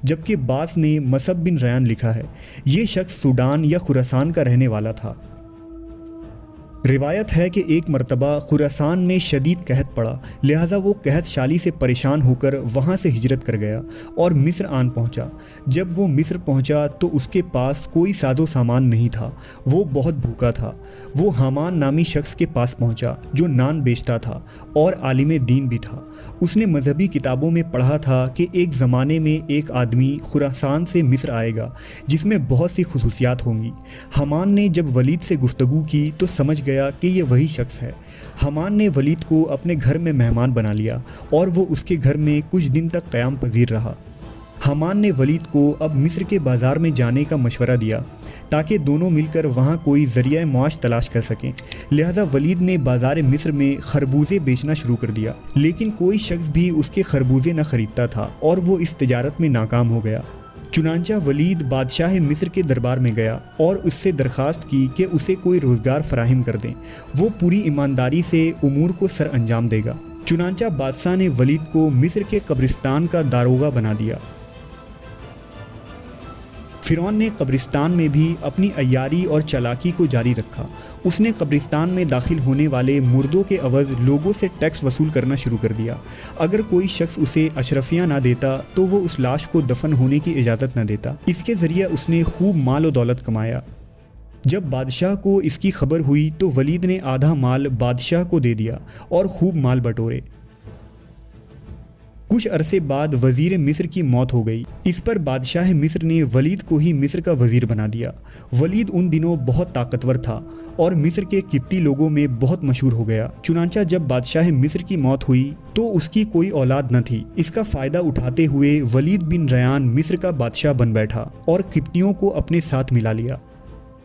جبکہ بعض نے مصعب بن ریان لکھا ہے۔ یہ شخص سوڈان یا خراسان کا رہنے والا تھا۔ روایت ہے کہ ایک مرتبہ خراسان میں شدید قحط پڑا، لہٰذا وہ قحط شالی سے پریشان ہو کر وہاں سے ہجرت کر گیا اور مصر آن پہنچا۔ جب وہ مصر پہنچا تو اس کے پاس کوئی ساز و سامان نہیں تھا، وہ بہت بھوکا تھا۔ وہ حامان نامی شخص کے پاس پہنچا جو نان بیچتا تھا اور عالم دین بھی تھا۔ اس نے مذہبی کتابوں میں پڑھا تھا کہ ایک زمانے میں ایک آدمی خراسان سے مصر آئے گا جس میں بہت سی خصوصیات ہوں گی۔ حامان نے جب ولید سے گفتگو کی تو سمجھ گیا کہ یہ وہی شخص ہے۔ حامان نے ولید کو اپنے گھر میں مہمان بنا لیا اور وہ اس کے گھر میں کچھ دن تک قیام پذیر رہا۔ حامان نے ولید کو اب مصر کے بازار میں جانے کا مشورہ دیا تاکہ دونوں مل کر وہاں کوئی ذریعہ معاش تلاش کر سکیں۔ لہذا ولید نے بازار مصر میں خربوزے بیچنا شروع کر دیا، لیکن کوئی شخص بھی اس کے خربوزے نہ خریدتا تھا اور وہ اس تجارت میں ناکام ہو گیا۔ چنانچہ ولید بادشاہ مصر کے دربار میں گیا اور اس سے درخواست کی کہ اسے کوئی روزگار فراہم کر دیں، وہ پوری ایمانداری سے امور کو سر انجام دے گا۔ چنانچہ بادشاہ نے ولید کو مصر کے قبرستان کا داروغہ بنا دیا۔ فرعون نے قبرستان میں بھی اپنی عیاری اور چالاکی کو جاری رکھا۔ اس نے قبرستان میں داخل ہونے والے مردوں کے عوض لوگوں سے ٹیکس وصول کرنا شروع کر دیا۔ اگر کوئی شخص اسے اشرفیہ نہ دیتا تو وہ اس لاش کو دفن ہونے کی اجازت نہ دیتا۔ اس کے ذریعے اس نے خوب مال و دولت کمایا۔ جب بادشاہ کو اس کی خبر ہوئی تو ولید نے آدھا مال بادشاہ کو دے دیا اور خوب مال بٹورے۔ کچھ عرصے بعد وزیر مصر کی موت ہو گئی۔ اس پر بادشاہ مصر نے ولید کو ہی مصر کا وزیر بنا دیا۔ ولید ان دنوں بہت طاقتور تھا اور مصر کے قبطی لوگوں میں بہت مشہور ہو گیا۔ چنانچہ جب بادشاہ مصر کی موت ہوئی تو اس کی کوئی اولاد نہ تھی۔ اس کا فائدہ اٹھاتے ہوئے ولید بن ریان مصر کا بادشاہ بن بیٹھا اور قبطیوں کو اپنے ساتھ ملا لیا۔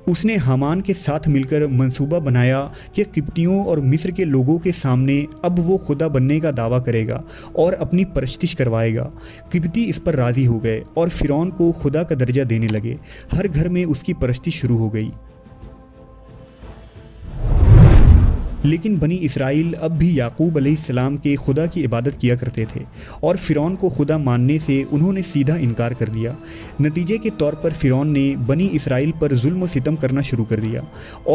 اس نے حامان کے ساتھ مل کر منصوبہ بنایا کہ قبطیوں اور مصر کے لوگوں کے سامنے اب وہ خدا بننے کا دعویٰ کرے گا اور اپنی پرستش کروائے گا۔ قبطی اس پر راضی ہو گئے اور فرعون کو خدا کا درجہ دینے لگے۔ ہر گھر میں اس کی پرستش شروع ہو گئی۔ لیکن بنی اسرائیل اب بھی یعقوب علیہ السلام کے خدا کی عبادت کیا کرتے تھے اور فرعون کو خدا ماننے سے انہوں نے سیدھا انکار کر دیا۔ نتیجے کے طور پر فرعون نے بنی اسرائیل پر ظلم و ستم کرنا شروع کر دیا اور